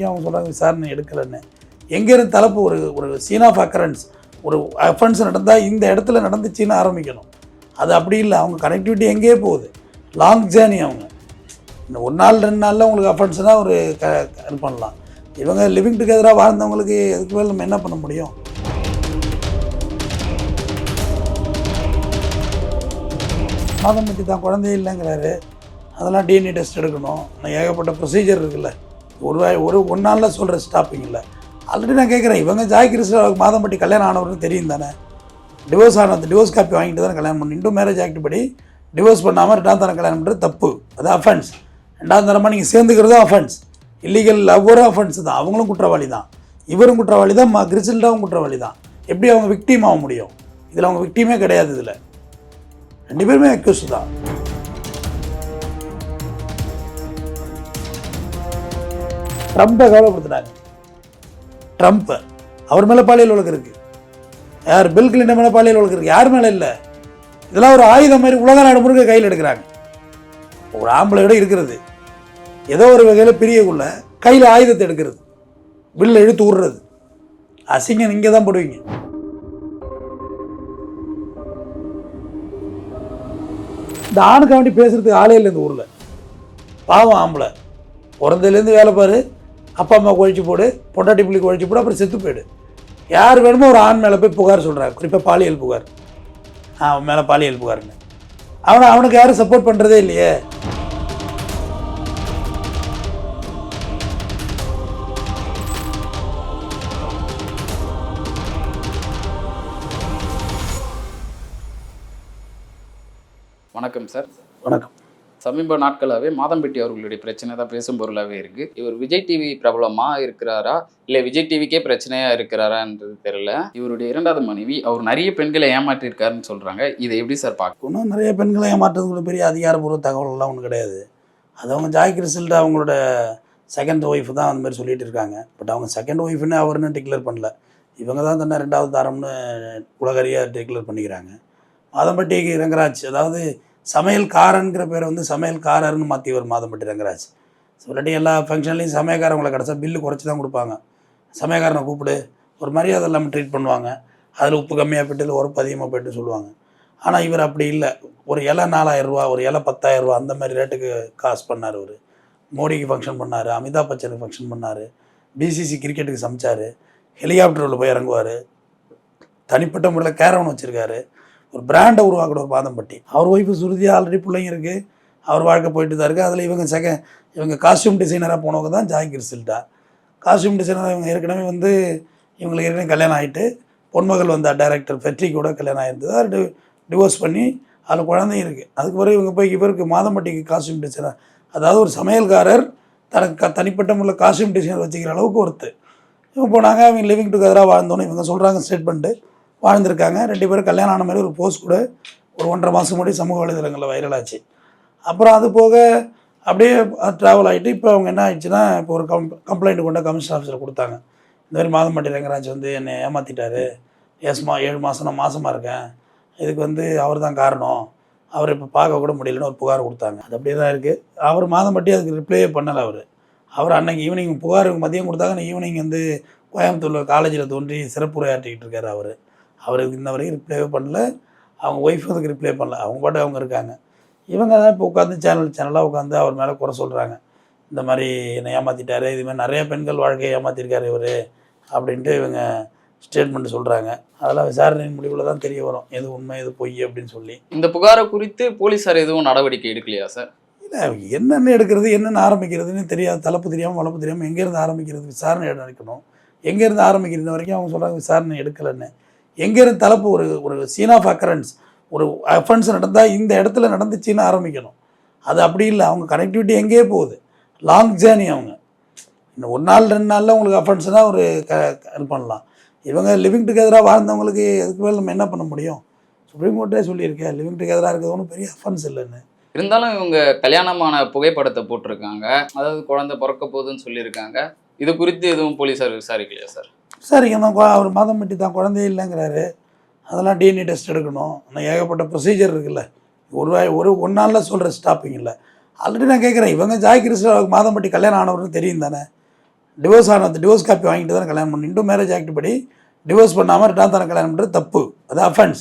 அவங்க சொல்கிறாங்க விசாரணை எடுக்கலைன்னு. எங்கேருந்து தலைப்பு ஒரு ஒரு சீன் ஆஃப் அக்கரன்ஸ், ஒரு அஃபென்ஸ் நடந்தால் இந்த இடத்துல நடந்துச்சின்னு ஆரம்பிக்கணும். அது அப்படி இல்லை. அவங்க கனெக்டிவிட்டி எங்கேயே போகுது, லாங் ஜேர்னி. அவங்க இந்த ஒரு நாள் 2 நாளில் உங்களுக்கு அஃபென்ஸ்னால் ஒரு இது பண்ணலாம். இவங்க லிவிங் டுகெதராக வாழ்ந்தவங்களுக்கு எதுக்கு மேலே நம்ம என்ன பண்ண முடியும்? மாதம்பட்டி தான் குழந்தையே இல்லைங்கிறாரு. அதெல்லாம் டிஎன்ஏ டெஸ்ட் எடுக்கணும். ஏகப்பட்ட ப்ரொசீஜர் இருக்குல்ல. ஒரு நாளில் சொல்கிற ஸ்டாப்பிங் இல்லை. ஆல்ரெடி நான் கேட்குறேன், இவங்க ஜாய் கிருஷ்ணாவுக்கு மாதம்பட்டி கல்யாணம் ஆனவர்னு தெரியும் தானே. டிவோர்ஸ் ஆனது, டிவோர்ஸ் காப்பி வாங்கிட்டு தானே கல்யாணம் பண்ணி. இன்டூ மேரேஜ் ஆக்ட் படி டிவோர்ஸ் பண்ணாமல் 2ஆம் தரம் கல்யாணம் பண்ணுறது தப்பு. அது அஃபென்ஸ். 2ஆம் தரமாக நீங்கள் சேர்ந்துக்கிறதும் அஃபென்ஸ். இல்லீகல் லவ்வரும் அஃபென்ஸ் தான். அவங்களும் குற்றவாளி தான், இவரும் குற்றவாளி தான், கிரிசில்டாவும் குற்றவாளி தான். எப்படி அவங்க விக்டீம் ஆக முடியும்? இதில் அவங்க விக்டீமே கிடையாது. இதில் 2 பேருமே அக்யூஸ்ட் தான். ட்ரம்ப்பை கவலைப்படுத்துனாங்க. ட்ரம்ப் அவர் மேலே பாலியல் வழக்கு இருக்குது. யார்? பில் கிளின்டன் மேலே பாலியல் வழக்கு இருக்குது. யார் மேலே இல்லை? இதெல்லாம் ஒரு ஆயுதம் மாதிரி உலக நாடு முழுக்க கையில் எடுக்கிறாங்க. ஒரு ஆம்பளையோட இருக்கிறது ஏதோ ஒரு வகையில் பிரியக்குள்ள கையில் ஆயுதத்தை எடுக்கிறது, பில்லை இழுத்து விடுறது, அசிங்கம் இங்கே தான் போடுவீங்க. இந்த ஆணுக்கு வேண்டி பேசுறதுக்கு ஆளே இல்லை இந்த ஊரில். பாவம் ஆம்பளை, பிறந்ததுலேருந்து வேலை பாரு, அப்பா அம்மா குழிச்சு போடு, பொண்டாட்டி பிள்ளைக்கு குழிச்சு போடு, அப்புறம் செத்து போயிடு. யார் வேணுமோ ஒரு ஆண் மேலே போய் புகார் சொல்கிறாங்க. குறிப்பாக பாலியல் புகார். அவன் மேலே பாலியல் புகார்னு அவனுக்கு யாரும் சப்போர்ட் பண்ணுறதே இல்லையே. வணக்கம் சார். வணக்கம். சமீப நாட்களாகவே மாதம்பட்டி அவர்களுடைய பிரச்சனை தான் பேசும் பொருளாகவே இருக்குது. இவர் விஜய் டிவி பிரபலமாக இருக்கிறாரா இல்லை விஜய் டிவிக்கே பிரச்சனையாக இருக்கிறாரான்றது தெரியல. இவருடைய 2வது மனைவி அவர் நிறைய பெண்களை ஏமாற்றிருக்காருன்னு சொல்கிறாங்க. இதை எப்படி சார் பார்க்கணும்? இன்னும் நிறைய பெண்களை ஏமாற்றுறதுக்குள்ள பெரிய அதிகாரப்பூர்வ தகவல்கள்லாம் ஒன்றும் கிடையாது. அது அவங்க ஜாய் கிருஷ்ணா அவங்களோட 2nd ஒய்ஃப் தான் அந்த மாதிரி சொல்லிட்டு இருக்காங்க. பட் அவங்க 2nd ஒய்ஃப்னு அவருன்னு டிக்ளேர் பண்ணல. இவங்க தான் தன்னை 2வது தாரம்னு உலகறியாக டிக்ளேர் பண்ணிக்கிறாங்க. மாதம்பட்டி ரங்கராஜ், அதாவது சமையல்காரங்கிற பேரை வந்து சமையல்காரர்னு மாற்றிவர் மாதம்பட்டி ரங்கராஜ். இல்லாட்டி எல்லா ஃபங்க்ஷன்லேயும் சமையல்காரங்களை கிடச்சா பில்லு குறைச்சி தான் கொடுப்பாங்க. சமையல்காரனை கூப்பிடு, ஒரு மரியாதை இல்லாமல் ட்ரீட் பண்ணுவாங்க. அதில் உப்பு கம்மியாக போய்ட்டு இல்லை உரப்பு அதிகமாக போய்ட்டு சொல்லுவாங்க. ஆனால் இவர் அப்படி இல்லை. ஒரு இலை 4000 ரூபா, ஒரு இலை 10,000 ரூபா, அந்த மாதிரி ரேட்டுக்கு காசு பண்ணார். அவர் மோடிக்கு ஃபங்க்ஷன் பண்ணார், அமிதாப் பச்சனுக்கு ஃபங்க்ஷன் பண்ணார், பிசிசி கிரிக்கெட்டுக்கு சமைச்சார், ஹெலிகாப்டரில் போய் இறங்குவார், தனிப்பட்ட முறையில் கேரவன் வச்சுருக்காரு. ஒரு பிராண்டை உருவாக்கிற ஒரு மாதம்பட்டி. அவர் ஒய்ஃபு சுருதியாக ஆல்ரெடி பிள்ளைங்க இருக்குது, அவர் வாழ்க்கை போயிட்டு தான் இருக்குது. அதில் இவங்க காஸ்டியூம் டிசைனராக போனவங்க தான் ஜாய் கிருஷ்ணா. காஸ்டியூம் டிசைனராக இவங்க ஏற்கனவே வந்து இவங்களுக்கு ஏற்கனவே கல்யாணம் ஆகிட்டு பொன்மகள் வந்தார், டைரக்டர் ஃபெட்ரிக்கூட கல்யாணம் ஆகிருந்தது. அது டிவோர்ஸ் பண்ணி அதில் குழந்தையும் இருக்குது. அதுக்கு பிறகு இவங்க போய் இவருக்கு மாதம்பட்டிக்கு காஸ்டியூம் டிசைனர், அதாவது ஒரு சமையல்காரர் தனக்கு தனிப்பட்ட முறையில் காஸ்டியூம் டிசைனர் வச்சுக்கிற அளவுக்கு ஒருத்தர். இவங்க போனாங்க, அவங்க லிவிங் டுகெதராக வாழ்ந்தோன்னு இவங்க சொல்கிறாங்க, ஸ்டேட்மெண்ட்டு வாழ்ந்திருக்காங்க. 2 பேரும் கல்யாணம் ஆன மாதிரி ஒரு போஸ்ட் கூட ஒரு 1.5 மாதம் முன்னாடி சமூக வலைதளங்களில் வைரலாச்சு. அப்புறம் அது போக அப்படியே ட்ராவல் ஆகிட்டு இப்போ அவங்க என்ன ஆயிடுச்சுன்னா, இப்போ ஒரு கம்ப்ளைண்ட் கொண்ட கமிஷன் ஆஃபீஸில் கொடுத்தாங்க. இந்த மாதிரி மாதம்பட்டி ரங்கராஜ் வந்து என்னை ஏமாற்றிட்டாரு, 7 மாதம் நான் மாசமாக இருக்கேன், இதுக்கு வந்து அவர் தான் காரணம், அவர் இப்போ பார்க்க கூட முடியலன்னு ஒரு புகார் கொடுத்தாங்க. அது அப்படியே தான் இருக்குது. அவர் மாதம்பட்டி அதுக்கு ரிப்ளையே பண்ணலை. அவர் அன்னைக்கு ஈவினிங் புகார் மதியம் கொடுத்தாங்க. ஈவினிங் வந்து கோயம்புத்தூரில் காலேஜில் தோன்றி சிறப்புரையாற்றிக்கிட்டு இருக்கார். அவருக்கு இன்ன வரைக்கும் ரிப்ளைவே பண்ணல. அவங்க ஒய்ஃப் அதுக்கு ரிப்ளை பண்ணல. அவங்க பாட்டு அவங்க இருக்காங்க. இவங்க தான் இப்போ உட்காந்து சேனலாக உட்காந்து அவர் மேலே குறை சொல்கிறாங்க. இந்த மாதிரி என்னை ஏமாற்றிட்டாரு, இதுமாதிரி நிறைய பெண்கள் வாழ்க்கையை ஏமாற்றிருக்காரு இவர் அப்படின்ட்டு இவங்க ஸ்டேட்மெண்ட் சொல்கிறாங்க. அதெல்லாம் விசாரணையின் முடிவில் தான் தெரிய வரும் எது உண்மை எது பொய் அப்படின்னு சொல்லி. இந்த புகாரை குறித்து போலீஸார் எதுவும் நடவடிக்கை எடுக்கலையா சார்? இல்லை, என்னென்ன எடுக்கிறது, என்னென்ன ஆரம்பிக்கிறதுன்னு தெரியாது. தலைப்பு தெரியாமல் வளர்ப்பு தெரியாமல் எங்கேருந்து ஆரம்பிக்கிறது, விசாரணை நடக்கணும். எங்கேருந்து ஆரம்பிக்கிறது வரைக்கும் அவங்க சொல்கிறாங்க விசாரணை எடுக்கலைன்னு. எங்கேருந்து தலைப்பு ஒரு ஒரு சீன் ஆஃப் அக்கரன்ஸ், ஒரு அஃபென்ஸ் நடந்தால் இந்த இடத்துல நடந்துச்சின்னு ஆரம்பிக்கணும். அது அப்படி இல்லை. அவங்க கனெக்டிவிட்டி எங்கேயே போகுது, லாங் ஜேர்னி. அவங்க இன்னும் ஒரு நாள் 2 நாளில் உங்களுக்கு அஃபென்ஸ்னால் ஒரு இது பண்ணலாம். இவங்க லிவிங் டுகெதராக வாழ்ந்தவங்களுக்கு எதுக்கு மேலே நம்ம என்ன பண்ண முடியும்? சுப்ரீம் கோர்ட்டே சொல்லியிருக்கேன், லிவிங் டுகெதராக இருக்கிறது ஒன்றும் பெரிய அஃபென்ஸ் இல்லைன்னு. இருந்தாலும் இவங்க கல்யாணமான புகைப்படத்தை போட்டிருக்காங்க, அதாவது குழந்தை பிறக்க போகுதுன்னு சொல்லியிருக்காங்க. இது குறித்து எதுவும் போலீஸார் விசாரிக்கலையா சார்? சரிங்க, அவர் மாதம்பட்டி தான் குழந்தையே இல்லைங்கிறாரு. அதெல்லாம் டிஎன்ஏ டெஸ்ட் எடுக்கணும். ஆனால் ஏகப்பட்ட ப்ரொசீஜர் இருக்குல்ல. ஒரு நாளில் சொல்கிற ஸ்டாப்பிங் இல்லை. ஆல்ரெடி நான் கேட்குறேன், இவங்க ஜாய் கிருஷ்ணாவுக்கு மாதம்பட்டி கல்யாணம் ஆனவர்னு தெரியும் தானே. டிவோர்ஸ் ஆனது டிவோர்ஸ் காப்பி வாங்கிட்டு தானே கல்யாணம் பண்ணணும். இந்து மேரேஜ் ஆக்ட் படி டிவோர்ஸ் பண்ணாமல் ரெண்டாம் தரம் கல்யாணம் பண்ணுறது தப்பு, அது அஃபென்ஸ்.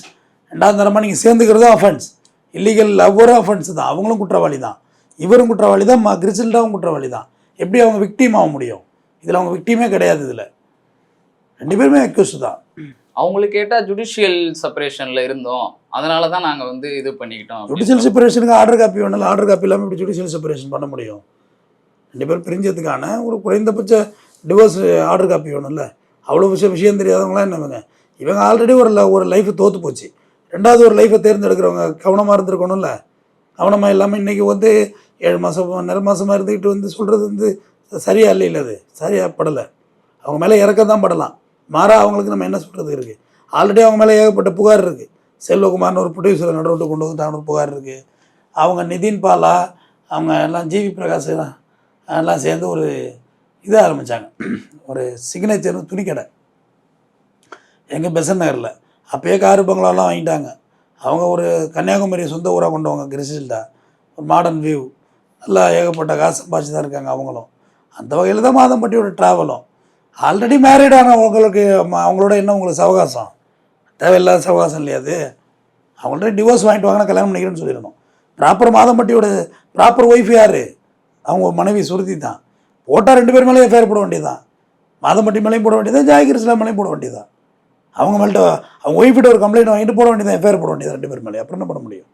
ரெண்டாம் தரமாக நீங்கள் சேர்ந்துக்கிறதும் அஃபென்ஸ், இல்லீகல் லவ்வரும் அஃபென்ஸ் தான், அவங்களும் குற்றவாளி தான், இவரும் குற்றவாளி தான், கிரிசில்டாவும் குற்றவாளி தான். எப்படி அவங்க விக்டீம் ஆக முடியும்? இதில் அவங்க விக்டீமே கிடையாது, இதில் 2 பேருமே அக்யூஸ்டு தான். அவங்களுக்கு கேட்டால் ஜுடிஷியல் செப்பரேஷனில் இருந்தோம், அதனால தான் நாங்கள் வந்து இது பண்ணிக்கிட்டோம். ஜுடிஷியல் செப்பரேஷனுக்கு ஆர்டர் காப்பி வேணும், ஆர்டர் காப்பி இல்லாமல் இப்படி ஜுடிஷியல் செப்பரேஷன் பண்ண முடியும்? 2 பேர் பிரிஞ்சதுக்கான ஒரு குறைந்தபட்ச டிவோர்ஸ் ஆர்டர் காப்பி வேணும்ல. அவ்வளோ விஷயம் தெரியாதவங்களாம் என்னவங்க? இவங்க ஆல்ரெடி ஒரு லைஃபை தோற்று போச்சு, ரெண்டாவது ஒரு லைஃபை தேர்ந்தெடுக்கிறவங்க கவனமாக இருந்திருக்கணும்ல. கவனமாக இல்லாமல் இன்றைக்கி வந்து 7 மாதம் நிற மாதமாக இருந்துக்கிட்டு வந்து சொல்கிறது வந்து சரியா இல்லை, அது சரியாக படலை. அவங்க மேலே இறக்க தான் படலாம், மாறா அவங்களுக்கு நம்ம என்ன சொல்கிறது இருக்குது? ஆல்ரெடி அவங்க மேலே ஏகப்பட்ட புகார் இருக்குது. செல்வகுமார்னு ஒரு ப்ரொடியூசரை நடுவிட்டு கொண்டு வந்து ஒரு புகார் இருக்குது. அவங்க நிதின் பாலா அவங்க எல்லாம் ஜிவி பிரகாஷ் எல்லாம் சேர்ந்து ஒரு இதை ஆரம்பித்தாங்க, ஒரு சிக்னேச்சர் துணிக்கடை எங்கள் பெசன் நகரில். அப்போயே காரு பங்களாலாம் வாங்கிட்டாங்க. அவங்க ஒரு கன்னியாகுமரி சொந்த ஊராக கொண்டவங்க, கிரிசில்டா ஒரு மாடர்ன் வியூ, நல்லா ஏகப்பட்ட காசு சம்பாதிச்சு தான் இருக்காங்க அவங்களும். அந்த வகையில் தான் மாதம்பட்டியோட ட்ராவலும். ஆல்ரெடி மேரீடான அவங்களோட என்ன உங்களுக்கு சவகாசம்? தேவையில்லாத சவகாசம் இல்லையா அது? அவங்கள்ட்ட டிவோர்ஸ் வாங்கிட்டு வாங்கினா கல்யாணம் பண்ணிக்கிறேன்னு சொல்லிடணும். ப்ராப்பர் மாதம்பட்டியோட ப்ராப்பர் ஒய்ஃப் யார்? அவங்க மனைவி சுருதி தான். போட்டால் 2 பேர் மேலேயும் எஃப்ஐஆர் போட வேண்டியதான், மாதம்பட்டி மேலேயும் போட வேண்டியதான், ஜாய்கிரிஸ்லாம் மேலேயும் போட வேண்டியதான். அவங்க மேல்கிட்ட அவங்க ஒய்ஃபிட்ட ஒரு கம்ப்ளைண்ட் வாங்கிட்டு போட வேண்டியதான், எஃப்ஐஆர் போட வேண்டியதான் 2 பேர் மேலே. அப்புறம் என்ன பண்ண முடியும்?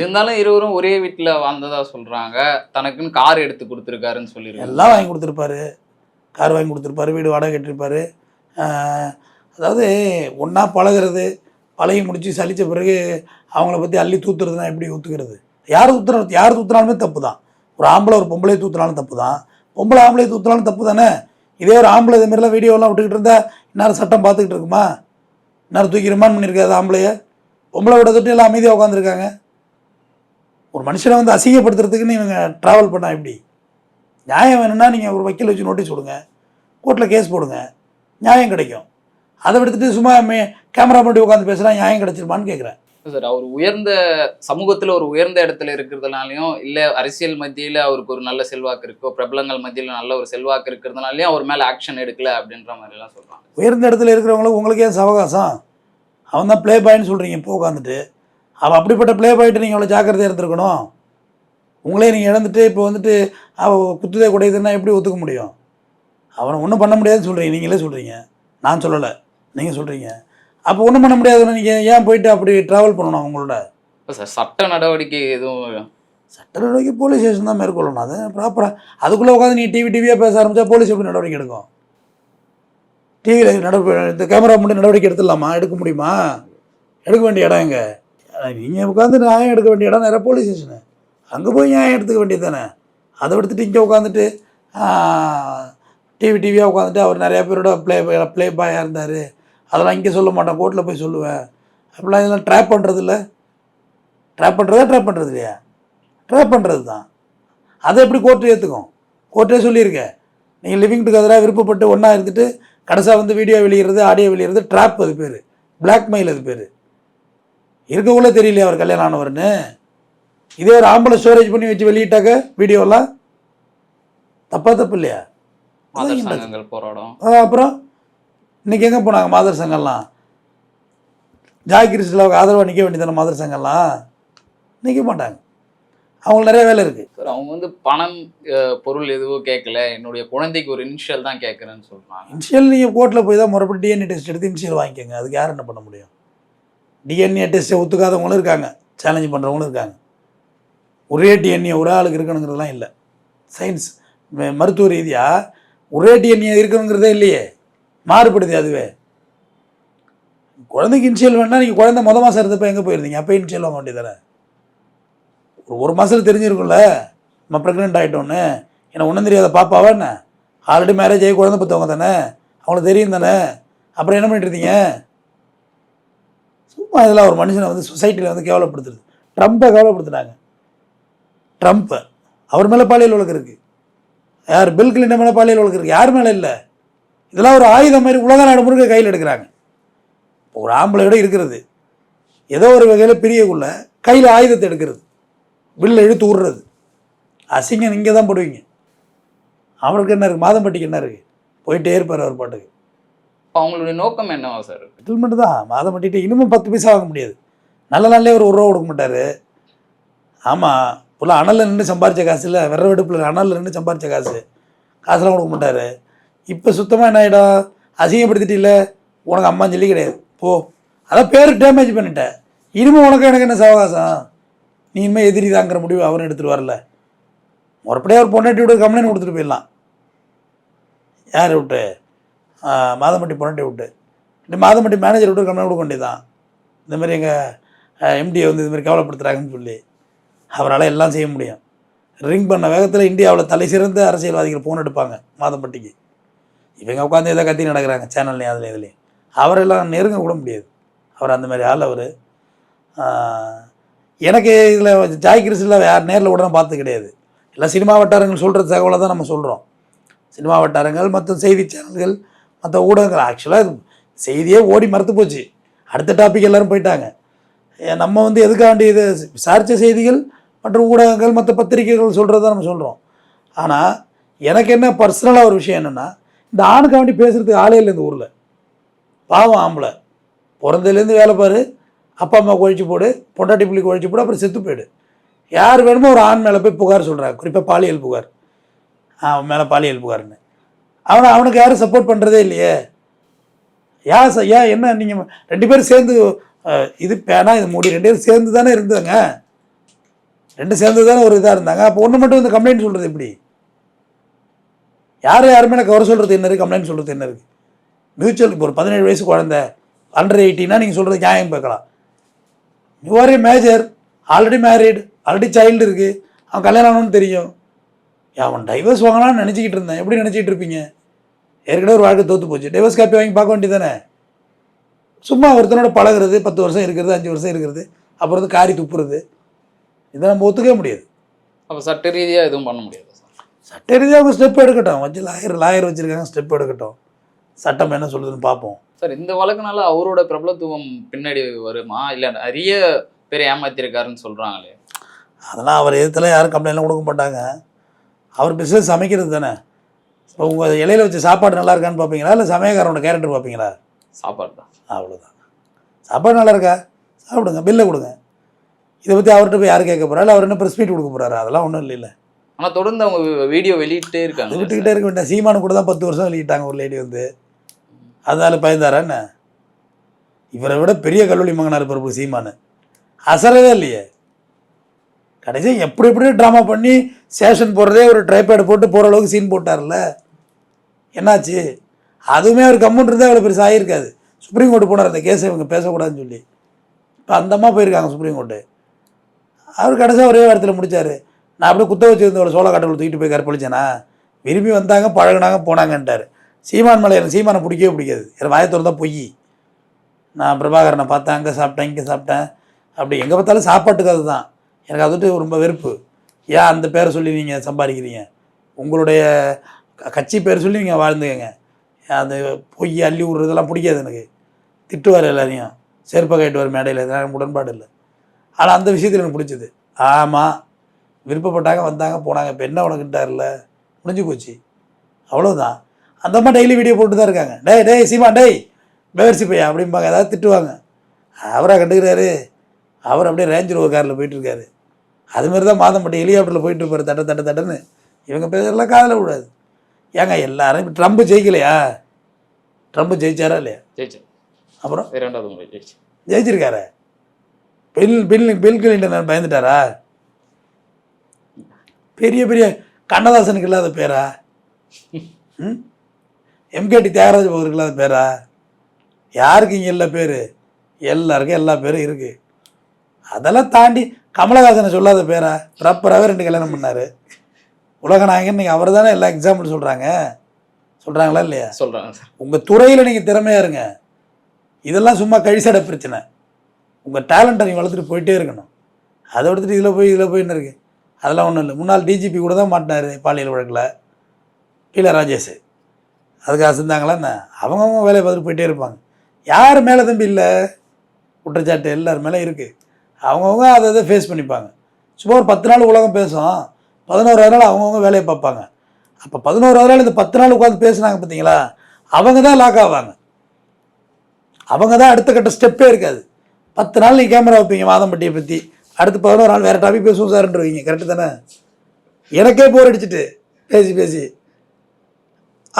இருந்தாலும் இருவரும் ஒரே வீட்டில் வாழ்ந்ததாக சொல்கிறாங்க. தனக்குன்னு கார் எடுத்து கொடுத்துருக்காருன்னு சொல்லியிருக்காங்க. எல்லாம் வாங்கி கொடுத்துருப்பாரு, கார் வாங்கி கொடுத்துருப்பாரு, வீடு வாடகை கட்டிருப்பாரு. அதாவது ஒன்றா பழகிறது, பழகி முடித்து சலித்த பிறகு அவங்கள பற்றி அள்ளி தூத்துறதுனா எப்படி ஒத்துக்கிறது? யார் தூத்துனாலுமே தப்பு தான். ஒரு ஆம்பளை ஒரு பொம்பளை தூத்துனாலும் தப்பு தான், பொம்பளை ஆம்பளை தூத்துனாலும் தப்பு தானே. இதே ஒரு ஆம்பளை இதுமாரிலாம் வீடியோலாம் விட்டுக்கிட்டு இருந்தால் இந்நேரம் சட்டம் பார்த்துக்கிட்டு இருக்குமா? இந்நேரம் தூக்கி ரிமாண்ட் பண்ணியிருக்காது ஆம்பளைய. பொம்பளை விட தொட்டு எல்லாம் அமைதியாக உட்காந்துருக்காங்க. ஒரு மனுஷனை வந்து அசிங்கப்படுத்துறதுக்குன்னு இவங்க ட்ராவல் பண்ணால் எப்படி? நியாயம் வேணும்னா நீங்கள் ஒரு வக்கீல் வச்சு நோட்டீஸ் கொடுங்க, கோர்ட்டில் கேஸ் போடுங்க, நியாயம் கிடைக்கும். அதை விடுத்துட்டு சும்மா கேமரா பண்ணி உட்காந்து பேசுகிறா நியாயம் கிடைச்சிருமான்னு கேட்குறேன். சார், அவர் உயர்ந்த சமூகத்தில் ஒரு உயர்ந்த இடத்துல இருக்கிறதுனாலையும், இல்லை அரசியல் மத்தியில் அவருக்கு ஒரு நல்ல செல்வாக்கு இருக்கோ, பிரபலங்கள் மத்தியில் நல்ல ஒரு செல்வாக்கு இருக்கிறதுனாலையும் அவர் மேலே ஆக்ஷன் எடுக்கல அப்படின்ற மாதிரிலாம் சொல்கிறாங்க. உயர்ந்த இடத்துல இருக்கிறவங்களுக்கு உங்களுக்கு ஏன் சவகாசம்? அவன் தான் ப்ளே பாயின்னு சொல்கிறீங்க இப்போ உட்காந்துட்டு. அவன் அப்படிப்பட்ட ப்ளே பாயிண்ட்டு நீங்கள் அவ்வளோ ஜாக்கிரதையாக இருந்திருக்கணும். உங்களே நீங்கள் இழந்துட்டு இப்போ வந்துட்டு அவள் குத்துதே குடையுதுன்னா எப்படி ஒத்துக்க முடியும்? அவனை ஒன்றும் பண்ண முடியாதுன்னு சொல்கிறீங்க, நீங்களே சொல்கிறீங்க, நான் சொல்லலை, நீங்கள் சொல்கிறீங்க. அப்போ ஒன்றும் பண்ண முடியாதுன்னு நீங்கள் ஏன் போயிட்டு அப்படி ட்ராவல் பண்ணணும் அவங்களோட? இப்போ சார் சட்ட நடவடிக்கை எதுவும்? சட்ட நடவடிக்கை போலீஸ் ஸ்டேஷன் தான் மேற்கொள்ளணும். அது ப்ராப்பராக அதுக்குள்ளே உட்காந்து நீ டிவியாக பேச ஆரம்பித்தா போலீஸ் எப்படி நடவடிக்கை எடுக்கும்? டிவியில் இந்த கேமரா மட்டும் நடவடிக்கை எடுத்துடலாமா? எடுக்க முடியுமா? எடுக்க வேண்டிய இடம் எங்கே? நீங்கள் உட்காந்து நியாயம் எடுக்க வேண்டிய இடம் நிறைய போலீஸ் ஸ்டேஷனு, அங்கே போய் நியாயம் எடுத்துக்க வேண்டியது தானே. அதை எடுத்துகிட்டு இங்கே உட்காந்துட்டு டிவியாக உட்காந்துட்டு அவர் நிறையா பேரோட ப்ளே பாயாக இருந்தார், அதெல்லாம் இங்கே சொல்ல மாட்டேன், கோர்ட்டில் போய் சொல்லுவேன் அப்படிலாம். இதெல்லாம் ட்ராப் பண்ணுறது இல்லை, ட்ராப் பண்ணுறது இல்லையா? ட்ராப் பண்ணுறது தான். அதை எப்படி கோர்ட்டு ஏற்றுக்கும்? கோர்ட்டே சொல்லியிருக்கேன், நீங்கள் லிவிங் டுகெதராக விருப்பப்பட்டு ஒன்றா இருந்துட்டு கடைசியாக வந்து வீடியோ வெளியிடுறது, ஆடியோ வெளியிடுறது ட்ராப், அது பேர் பிளாக்மெயில், அது பேர். இருக்கக்குள்ளே தெரியலையா அவர் கல்யாணம் ஆனவர்னு? இதே ஒரு ஆம்பளை ஸ்டோரேஜ் பண்ணி வச்சு வெளியிட்டாக்க வீடியோலாம் தப்பு இல்லையா? போராடும். அப்புறம் இன்றைக்கி எங்கே போனாங்க மாதர் சங்கம்லாம்? ஜாய்கிரிஸ்லாவுக்கு ஆதரவாக நிற்க வேண்டியதானே மாதர் சங்கம்லாம்? நிற்க மாட்டாங்க, அவங்களுக்கு நிறைய வேலை இருக்குது. சார், அவங்க வந்து பணம் பொருள் எதுவும் கேட்கல, என்னுடைய குழந்தைக்கு ஒரு இனிஷியல் தான் கேட்குறேன்னு சொல்கிறாங்க. இனிஷியல் நீங்கள் கோர்ட்டில் போய் தான் முறைப்படி டிஎன்ஏ டெஸ்ட் எடுத்து இனிஷியல் வாங்கிக்கோங்க. அதுக்கு யார் என்ன பண்ண முடியும்? டிஎன்ஏ டெஸ்ட்டை ஒத்துக்காதவங்களும் இருக்காங்க, சேலஞ்ச் பண்ணுறவங்களும் இருக்காங்க. ஒரே டிஎன்ஏ ஒரு ஆளுக்கு இருக்கணுங்கிறதுலாம் இல்லை. சயின்ஸ் மருத்துவ ரீதியாக ஒரே டிஎன்ஏ இருக்கணுங்கிறதே இல்லையே, மாறுபடுது. அதுவே குழந்தைக்கு இனிஷியல் வேணால் நீங்கள் குழந்தை மாதம் இருந்தப்போ எங்கே போயிருந்தீங்க? அப்போ இனிஷியல் வாங்க வேண்டியதானே? ஒரு மாதத்தில் தெரிஞ்சிருக்கும்ல நம்ம ப்ரெக்னென்ட் ஆகிட்டோன்னு. ஏன்னா ஒன்றும் தெரியாத பாப்பாவா என்ன? ஆல்ரெடி மேரேஜ் ஆகி குழந்தை பற்றவங்க தானே, அவங்களுக்கு தெரியும் தானே. அப்புறம் என்ன பண்ணிட்டு இருந்தீங்க? சும்மா இதெல்லாம் ஒரு மனுஷனை வந்து சொசைட்டியில் வந்து கேவலப்படுத்துறது. ட்ரம்ப்பை கேவலப்படுத்துனாங்க. ட்ரம்ப்பை அவர் மேலே பாலியல் வழக்கு இருக்குது. யார்? பில் கிளின்டன் மேலே பாலியல் வழக்கு இருக்குது. யார் மேலே இல்லை? இதெல்லாம் ஒரு ஆயுதம் மாதிரி உலக நாடு முழுக்க கையில் எடுக்கிறாங்க. ஒரு ஆம்பளையோட இருக்கிறது ஏதோ ஒரு வகையில் பிரியக்குள்ள கையில் ஆயுதத்தை எடுக்கிறது, பில்லை இழுத்து விடுறது, அசிங்கம் இங்கே தான் போடுவீங்க. அவருக்கு என்ன இருக்குது? மாதம்பட்டிக்கு என்ன இருக்குது? போயிட்டே இருப்பார் அவர் பாட்டுக்கு. அவங்களுடைய நோக்கம் என்னவா சார்? செட்டில்மெண்ட் தான். மாதம் பண்ணிட்டு இன்னமும் 10 பைசா வாங்க முடியாது. நல்ல நாள்லேயே ஒரு ரூபா கொடுக்க மாட்டார். ஆமாம், ஃபுல்லாக அனலில் நின்று சம்பாரித்த காசு இல்லை, விற வெடுப்பில் அனலில் நின்று சம்பாரித்த காசுலாம் கொடுக்க மாட்டார். இப்போ சுத்தமாக என்ன ஆகிடும், அசிங்கப்படுத்திட்டு இல்லை உனக்கு அம்மான்னு சொல்லி கிடையாது போ. அதான் பேருக்கு டேமேஜ் பண்ணிட்டேன். இனிமேல் உனக்கு எனக்கு என்ன சவகாசம், நீ இனிமேல் எதிரி தாங்கிற முடிவு அவரும் எடுத்துகிட்டு வரல. முறைப்படியாக ஒரு பொண்டாட்டி விட்டு கம்ப்ளைண்ட் கொடுத்துட்டு போயிடலாம். யாரை விட்டு? மாதம்பட்டி பொண்டாட்டி விட்டு. இந்த மாதம்பட்டி மேனேஜர் விட்டு கம்ப்ளைண்ட் கொடுக்க வேண்டியதான். இந்தமாதிரி எங்கள் எம்டியை வந்து இதுமாதிரி கவலைப்படுத்துகிறாங்கன்னு சொல்லி அவரால் எல்லாம் செய்ய முடியும். ரிங் பண்ண வேகத்தில் இந்தியாவில் தலை சிறந்த அரசியல்வாதிகள் ஃபோன் எடுப்பாங்க மாதம்பட்டிக்கு. இவங்க உட்காந்து எதை கத்தி நடக்கிறாங்க சேனல்லையும் அதில் இதுலேயும். அவரெல்லாம் நெருங்க கூட முடியாது. அவர் அந்த மாதிரி ஆள். அவர் எனக்கு இதில் ஜாய் கிருஷ்ணில் யார் நேரில் உடனே பார்த்து கிடையாது. எல்லாம் சினிமா வட்டாரங்கள் சொல்கிற தகவலை தான் நம்ம சொல்கிறோம். சினிமா வட்டாரங்கள் மற்ற செய்தி சேனல்கள் மற்ற ஊடகங்கள். ஆக்சுவலாக இது செய்தியே ஓடி மறுத்து போச்சு. அடுத்த டாபிக் எல்லோரும் போயிட்டாங்க. நம்ம வந்து எதுக்காண்டி இது விசாரித்த செய்திகள் மற்றும் ஊடகங்கள் மற்ற பத்திரிகைகள் சொல்கிறது தான் நம்ம சொல்கிறோம். ஆனால் எனக்கு என்ன பர்சனலாக ஒரு விஷயம் என்னென்னா, இந்த ஆணுக்காண்டி பேசுகிறதுக்கு ஆளே இல்லை இந்த ஊரில். பாவம் ஆம்பளை, பிறந்ததுலேருந்து வேலை பாரு, அப்பா அம்மா குழிச்சு போடு, பொண்டாட்டி புள்ளி குழிச்சு போடு, அப்புறம் செத்து போயிடு. யார் வேணுமோ ஒரு ஆண் மேலே போய் புகார் சொல்கிறாங்க, குறிப்பாக பாலியல் புகார். அவன் மேலே பாலியல் புகார்னு அவனுக்கு யாரும் சப்போர்ட் பண்ணுறதே இல்லையே. ஏன் என்ன நீங்கள் 2 பேரும் சேர்ந்து இது பேனா இது மூடி 2 பேரும் சேர்ந்து தானே இருந்தாங்க, 2 சேர்ந்து தானே ஒரு இதாக இருந்தாங்க. அப்போ ஒன்று மட்டும் இந்த கம்ப்ளைண்ட் சொல்கிறது எப்படி? யாருமே எனக்கு வர சொல்கிறது என்ன இருக்குது, கம்ப்ளைண்ட் சொல்கிறது என்ன இருக்குது? மியூச்சுவல் இப்போ ஒரு 17 வயசு குழந்தை அண்டர் 18 நீங்கள் சொல்கிறது நியாயம் பார்க்கலாம். You R A major, already married, already child இருக்குது, அவன் கல்யாணம் ஆகணும்னு தெரியும். அவன் டைவர்ஸ் வாங்கலாம்னு நினச்சிக்கிட்டு இருந்தேன். எப்படி நினச்சிக்கிட்டு இருப்பீங்க? ஏற்கனவே ஒரு வாழ்க்கை தோற்று போச்சு, டைவர்ஸ் காப்பி வாங்கி பார்க்க வேண்டியதானே. சும்மா ஒருத்தனோட பழகிறது, 10 வருஷம் இருக்கிறது, 5 வருஷம் இருக்கிறது, அப்புறம் வந்து காரி துப்புறது, இதை நம்ம ஒத்துக்கவே முடியாது. அப்போ சட்ட ரீதியாக எதுவும் பண்ண முடியாது சார்? சட்ட ரீதியாக அவங்க ஸ்டெப் எடுக்கட்டும். வச்சு லாயர் வச்சுருக்காங்க, ஸ்டெப் எடுக்கட்டும். சட்டம் என்ன சொல்லுதுன்னு பார்ப்போம். சார், இந்த வழக்குனால அவரோட பிரபலத்துவம் பின்னாடி வருமா, இல்லை நிறைய பேர் ஏமாத்திருக்காருன்னு சொல்கிறாங்களே? அதெல்லாம் அவர் எதிர்த்துல யாரும் கம்ப்ளைண்ட்லாம் கொடுக்க மாட்டாங்க. அவர் பிஸ்னஸ் சமைக்கிறது தானே. இப்போ உங்கள் இலையில் வச்சு சாப்பாடு நல்லா இருக்கான்னு பார்ப்பீங்களா, இல்லை சமயக்காரனோட கேரக்டர் பார்ப்பீங்களா? சாப்பாடு தான். அவ்வளோதான். சாப்பாடு நல்லா இருக்கா, சாப்பிடுங்க, பில்லை கொடுங்க. இதை பற்றி அவர்கிட்ட போய் யார் கேட்க போகிறாரு? அவர் என்ன ப்ரெஸ் மீட் கொடுக்க போகிறாரு? அதெல்லாம் ஒன்றும் இல்லை. ஆனால் தொடர்ந்து அவங்க வீடியோ வெளியிட்டே இருக்காங்க. விட்டுக்கிட்டே இருக்க வேண்டிய. சீமானு கூட தான் 10 வருஷம் வெளியிட்டாங்க ஒரு லேடி வந்து. அதனால பயந்தாரா என்ன? இவரை விட பெரிய கல்லூரி மகனார் பிரபு சீமானு. அசரவே இல்லையே. கடைசி எப்படி ட்ராமா பண்ணி சேஷன் போடுறதே ஒரு ட்ரைபேட் போட்டு போகிற அளவுக்கு சீன் போட்டார்ல. என்னாச்சு? அதுவுமே அவர் கம்முன்னு இருந்தால் அவ்வளோ பெருசாக ஆகியிருக்காது. சுப்ரீம் கோர்ட்டு போனார் அந்த கேஸை இவங்க பேசக்கூடாதுன்னு சொல்லி. இப்போ அந்தமாக போயிருக்காங்க சுப்ரீம் கோர்ட்டு. அவர் கடைசியாக ஒரே இடத்துல முடித்தார். நான் அப்படியே குத்த வச்சுருந்த ஒரு சோளக்காட்டுக்குள்ள தூக்கிட்டு போய் கற்பழிச்சேனா, விரும்பி வந்தாங்க, பழகினாங்க, போனாங்கன்ட்டார். சீமான் மேலே எனக்கு சீமானை பிடிக்கவே பிடிக்காது. எனக்கு வாயத்தோடு தான் பொய். நான் பிரபாகரனை பார்த்தேன், அங்கே சாப்பிட்டேன், இங்கே சாப்பிட்டேன், அப்படி எங்கே பார்த்தாலும் சாப்பாட்டுக்கு அது தான். எனக்கு அது விட்டு ரொம்ப வெறுப்பு. ஏன் அந்த பேரை சொல்லி நீங்கள் சம்பாதிக்கிறீங்க? உங்களுடைய கட்சி பேர் சொல்லி நீங்கள் வாழ்ந்துக்கங்க. அந்த பொய் அள்ளி விட்றதெல்லாம் பிடிக்காது எனக்கு. திட்டுவார் எல்லாரையும், செருப்பை கைட்டுவார் மேடையில். இதெல்லாம் எனக்கு உடன்பாடு இல்லை. ஆனால் அந்த விஷயத்தில் எனக்கு பிடிச்சது. ஆமாம், விருப்பப்பட்டாங்க, வந்தாங்க, போனாங்க. இப்போ என்ன உனக்குட்டார்ல, முடிஞ்சு போச்சு, அவ்வளோதான். அந்த மாதிரி டெய்லி வீடியோ போட்டு தான் இருக்காங்க. டேய் சீமா, டேய் பேவர்சி பையா அப்படிம்பாங்க, ஏதாவது திட்டுவாங்க. அவராக கண்டுக்கிறாரு. அவர் அப்படியே ரேஞ்ச் ரோவர் காரில் போயிட்டுருக்காரு. அதுமாரி தான் மாதம்பட்டி ஹெலிகாப்டரில் போயிட்டுருப்பார், தட்டன்னு. இவங்க பேரெல்லாம் காதில் விடாது. ஏங்க எல்லாரும் இப்போ ட்ரம்ப் ஜெயிக்கலையா? ட்ரம்ப் ஜெயிச்சாரா இல்லையா? ஜெயிச்சார். அப்புறம் 2வது முறை ஜெயிச்சிருக்காரு. Bill Clinton பயந்துட்டாரா? பெரிய கண்ணதாசனுக்கு இல்லாத பேரா? எம்கேடி தியாகராஜ பகருக்கு இல்லாத பேரா? யாருக்கு இங்கே இல்லை பேர்? எல்லாருக்கும் எல்லா பேரும் இருக்குது. அதெல்லாம் தாண்டி கமலஹாசனை சொல்லாத பேரா? ப்ராப்பராகவே 2 கல்யாணம் பண்ணார். உலகநாயகன். நீங்கள் அவர் தானே எல்லா எக்ஸாம்பிள் சொல்கிறாங்களா இல்லையா? சொல்கிறாங்க சார். உங்கள் துறையில் நீங்கள் திறமையாக இருங்க. இதெல்லாம் சும்மா கழிசட பிரச்சனை. உங்கள் டேலண்ட்டை நீங்கள் வளர்த்துட்டு போயிட்டே இருக்கணும். அதை எடுத்துகிட்டு இதில் போயின்னு இருக்குது. அதெல்லாம் ஒன்றும் இல்லை. முன்னாள் டிஜிபி கூட தான் மாட்டினார் பாலியல் வழக்கில், பீலா ராஜேஷ். அதுக்கு அசந்தாங்களா என்ன? அவங்கவுங்க வேலையை பார்த்துட்டு போயிட்டே இருப்பாங்க. யார் மேலே தம்பி இல்லை குற்றச்சாட்டு? எல்லார் மேலே இருக்குது. அவங்கவுங்க அதை ஃபேஸ் பண்ணிப்பாங்க. சும்மா ஒரு 10 நாள் உலகம் பேசும், 11வது நாள் அவங்கவுங்க வேலையை பார்ப்பாங்க. அப்போ 11வது நாள் இந்த 10 நாள் உட்காந்து பேசுனாங்க பார்த்தீங்களா, அவங்க தான் லாக் ஆவாங்க. அவங்க தான் அடுத்த கட்ட ஸ்டெப்பே இருக்காது. 10 நாள் நீங்கள் கேமரா வைப்பீங்க மாதம்பட்டியை பற்றி, அடுத்து 11 நாள் வேறு டாபிக் பேசுவோம் சார்ன்றீங்க. கரெக்டு தானே? எனக்கே போர் அடிச்சுட்டு பேசி பேசி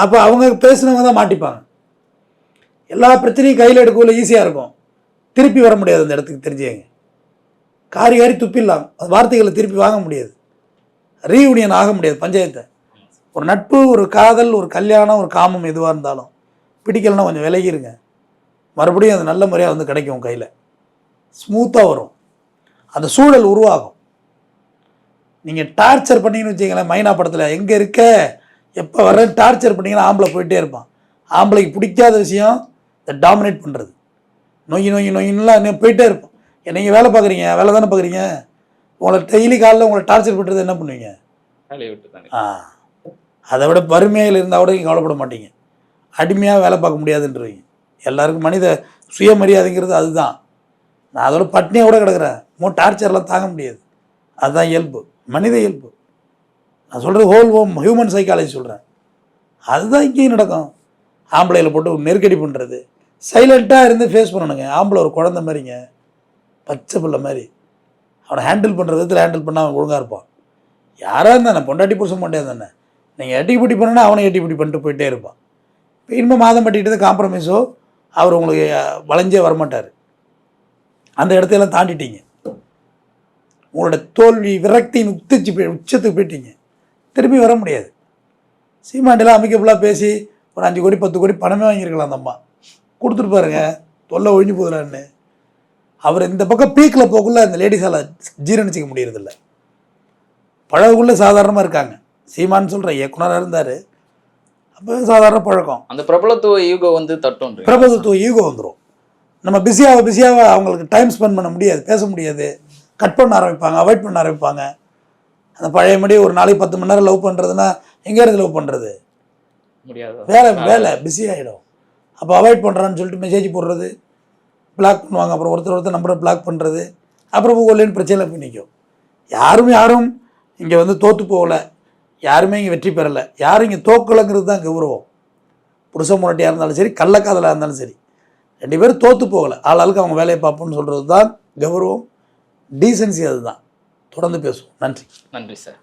அப்போ அவங்க பேசுனவங்க தான் மாட்டிப்பாங்க. எல்லா பிரச்சனையும் கையில் எடுக்கல ஈஸியாக இருக்கும், திருப்பி வர முடியாது அந்த இடத்துக்கு. தெரிஞ்சுங்க, காரி காரி துப்பிடலாம், அந்த வார்த்தைகளை திருப்பி வாங்க முடியாது, ரீயூனியன் ஆக முடியாது பஞ்சாயத்தை. ஒரு நட்பு, ஒரு காதல், ஒரு கல்யாணம், ஒரு காமம் எதுவாக இருந்தாலும் பிடிக்கலன்னா கொஞ்சம் விலகிருங்க, மறுபடியும் அது நல்ல முறையாக வந்து கிடைக்கும், கையில் ஸ்மூத்தாக வரும், அந்த சூழல் உருவாகும். நீங்கள் டார்ச்சர் பண்ணிங்கன்னு வச்சிங்களேன், மைனா படத்தில் எங்கே இருக்க எப்போ வர டார்ச்சர் பண்ணிங்கன்னா ஆம்பளை போயிட்டே இருப்பான். ஆம்பளைக்கு பிடிக்காத விஷயம் இந்த டாமினேட் பண்ணுறது, நொய்யின்லாம் போயிட்டே இருப்பான். நீங்கள் வேலை பார்க்குறீங்க, வேலை தானே பார்க்குறீங்க, உங்களை டெய்லி காலையில் உங்களை டார்ச்சர் பண்ணுறது என்ன பண்ணுவீங்க? அதை விட வறுமையில் இருந்தால் கூட நீங்கள் கவலைப்பட மாட்டீங்க, அடிமையாக வேலை பார்க்க முடியாதுன்றீங்க. எல்லாருக்கும் மனித சுயமரியாதைங்கிறது அதுதான். நான் அதோட பட்னியாக கூட கிடக்கிறேன், டார்ச்சர்லாம் தாங்க முடியாது, அதுதான் இயல்பு, மனித இயல்பு. நான் சொல்கிறது ஹோம் ஹியூமன் சைக்காலஜி சொல்கிறேன். அதுதான் இங்கேயும் நடக்கும். ஆம்பளையில் போட்டு நெருக்கடி பண்ணுறது, சைலண்ட்டாக இருந்து ஃபேஸ் பண்ணணுங்க. ஆம்பளை ஒரு குழந்தை மாதிரிங்க, பச்சை பிள்ளை மாதிரி. அவனை ஹேண்டில் பண்ணுற விதத்தில் ஹேண்டில் பண்ணால் அவன் ஒழுங்காக இருப்பான். யாராக இருந்தானே, பொண்டாட்டி புருஷன் மாட்டே தானே, நீங்கள் எட்டி பிடி பண்ணுன்னா அவனை எட்டி பிடி பண்ணிட்டு போயிட்டே இருப்பான். இப்போ இனிமேல் மாதம் பட்டிக்கிட்டு காம்ப்ரமைஸோ அவர் உங்களுக்கு வளைஞ்சே வரமாட்டார். அந்த இடத்தையெல்லாம் தாண்டிட்டீங்க, உங்களோட தோல்வி விரக்தியின் உச்சத்துக்கு போயிட்டீங்க, திரும்பி வர முடியாது. சீமாண்டிலாம் அமைக்கப்புலாக பேசி ஒரு 5 கோடி 10 கோடி பணமே வாங்கியிருக்கலாம் அந்த அம்மா, கொடுத்துட்டு பாருங்க, தொல்லை ஒழிஞ்சு போதுலான்னு. அவர் இந்த பக்கம் பீக்கில் போக்குள்ள அந்த லேடிஸால் ஜீரணிச்சிக்க முடியறதில்ல, பழகுக்குள்ளே சாதாரணமாக இருக்காங்க. சீமான்னு சொல்கிற இயக்குனராக இருந்தார், அப்போ சாதாரண பழக்கம். அந்த பிரபலத்துவ ஈகோ வந்து தட்டும், பிரபலத்துவ ஈகோ வந்துடும். நம்ம பிஸியாக அவங்களுக்கு டைம் ஸ்பெண்ட் பண்ண முடியாது, பேச முடியாது, கட் பண்ண ஆரம்பிப்பாங்க, அவாய்ட் பண்ண ஆரம்பிப்பாங்க. அந்த பழையபடி ஒரு நாளைக்கு 10 மணி நேரம் லவ் பண்ணுறதுன்னா எங்கே இருந்து லவ் பண்ணுறது? வேலை பிஸி ஆகிடும். அப்போ அவாய்ட் பண்ணுறான்னு சொல்லிட்டு மெசேஜ் போடுறது, பிளாக் பண்ணுவாங்க, அப்புறம் ஒருத்தர் நம்பரை பிளாக் பண்ணுறது, அப்புறம் ஒல்லின்னு பிரச்சனை போய் நிற்கும். யாரும் இங்கே வந்து தோற்று போகலை, யாருமே இங்கே வெற்றி பெறலை, யாரும் இங்கே தோக்கலைங்கிறது தான் கௌரவம். புருஷ முரட்டியாக இருந்தாலும் சரி, கள்ளக்காதலாக இருந்தாலும் சரி, 2 பேரும் தோற்று போகலை, ஆளாளுக்கு அவங்க வேலையை பார்ப்போம்னு சொல்கிறது தான் கௌரவம், டீசன்சி. அதுதான். தொடர்ந்து பேசுவோம். நன்றி. நன்றி சார்.